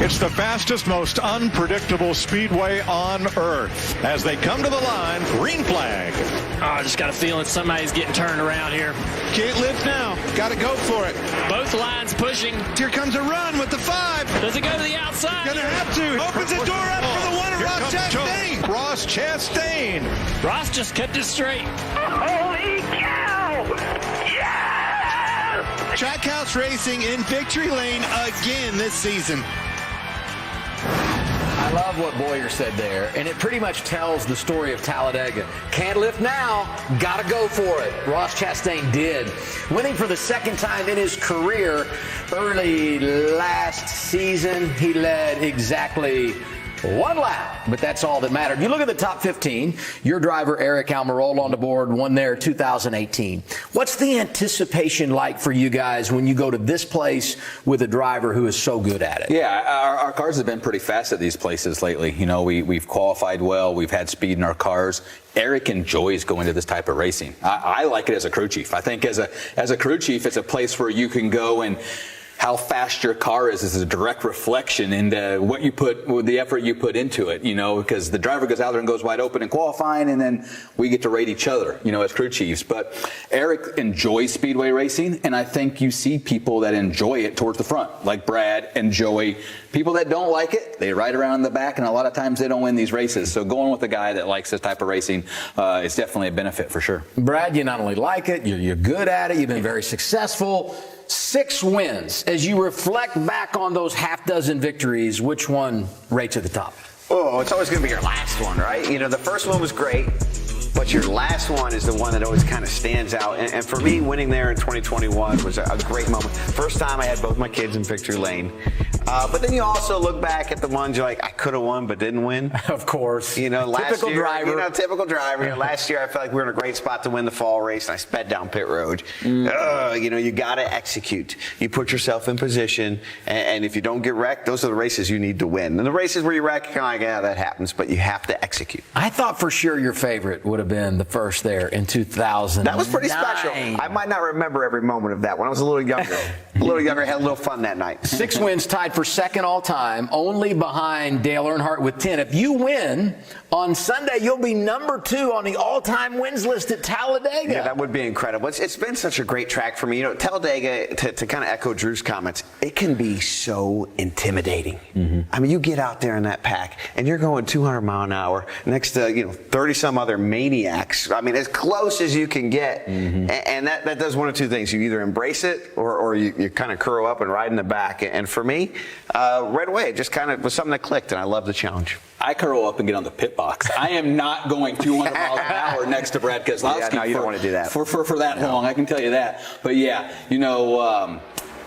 It's the fastest, most unpredictable speedway on earth. As they come to the line, green flag. Oh, I just got a feeling somebody's getting turned around here. Can't lift now. Got to go for it. Both lines pushing. Here comes a run with the 5. Does it go to the outside? Gonna have to. Opens the door up for the one, Ross Chastain. Ross Chastain. Ross just kept it straight. Holy cow! Yeah! Trackhouse Racing in victory lane again this season. I love what Boyer said there, and it pretty much tells the story of Talladega. Can't lift now, gotta go for it. Ross Chastain did. Winning for the second time in his career. Early last season, he led exactly one lap, but that's all that mattered. You look at the top 15, your driver, Eric Almirola, on the board, won there 2018. What's the anticipation like for you guys when you go to this place with a driver who is so good at it? Yeah, our cars have been pretty fast at these places lately. You know, we've qualified well. We've had speed in our cars. Eric enjoys going to this type of racing. I like it as a crew chief. I think as a crew chief, it's a place where you can go, and how fast your car is a direct reflection into what you put, the effort you put into it, you know, because the driver goes out there and goes wide open in qualifying, and then we get to rate each other, you know, as crew chiefs. But Eric enjoys speedway racing, and I think you see people that enjoy it towards the front, like Brad and Joey. People that don't like it, they ride around in the back, and a lot of times they don't win these races. So going with a guy that likes this type of racing is definitely a benefit for sure. Brad, you not only like it, you're good at it, you've been very successful. 6 wins. As you reflect back on those half dozen victories, which one rates at the top? Oh, it's always going to be your last one, right? You know, the first one was great, but your last one is the one that always kind of stands out. And for me, winning there in 2021 was a great moment. First time I had both my kids in victory lane. But then you also look back at the ones you're like, I could have won but didn't win. Of course. You know, last typical year, driver. You know, typical driver. You know, last year I felt like we were in a great spot to win the fall race, and I sped down pit road. You know, you got to execute. You put yourself in position, and if you don't get wrecked, those are the races you need to win. And the races where you wreck, you're kind of like, yeah, that happens, but you have to execute. I thought for sure your favorite would have been the first there in 2000. That was pretty special. I might not remember every moment of that. When I was a little younger, had a little fun that night. 6 wins, tied for second all time, only behind Dale Earnhardt with 10. If you win on Sunday, you'll be number 2 on the all-time wins list at Talladega. Yeah, that would be incredible. It's been such a great track for me. You know, Talladega, to kind of echo Drew's comments, it can be so intimidating. I mean, you get out there in that pack, and you're going 200 mile an hour next to, 30-some other maniacs. I mean, as close as you can get. And that does one of two things. You either embrace it or you kind of curl up and ride in the back. And for me, right away, it just kind of was something that clicked, and I love the challenge. I curl up and get on the pit box. I am not going 200 miles an hour next to Brad Keselowski. Yeah, no, you don't want to do that. For that long, I can tell you that. But yeah,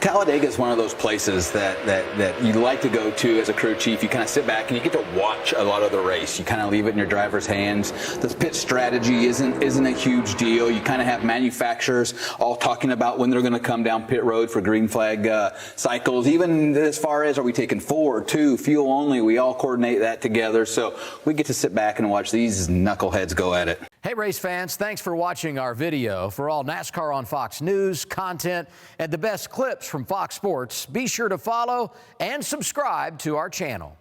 Talladega is one of those places that you like to go to as a crew chief. You kind of sit back and you get to watch a lot of the race. You kind of leave it in your driver's hands. The pit strategy isn't a huge deal. You kind of have manufacturers all talking about when they're going to come down pit road for green flag cycles. Even as far as, are we taking 4 or 2, fuel only? We all coordinate that together. So we get to sit back and watch these knuckleheads go at it. Hey, race fans, thanks for watching our video. For all NASCAR on Fox News, content, and the best clips from Fox Sports, be sure to follow and subscribe to our channel.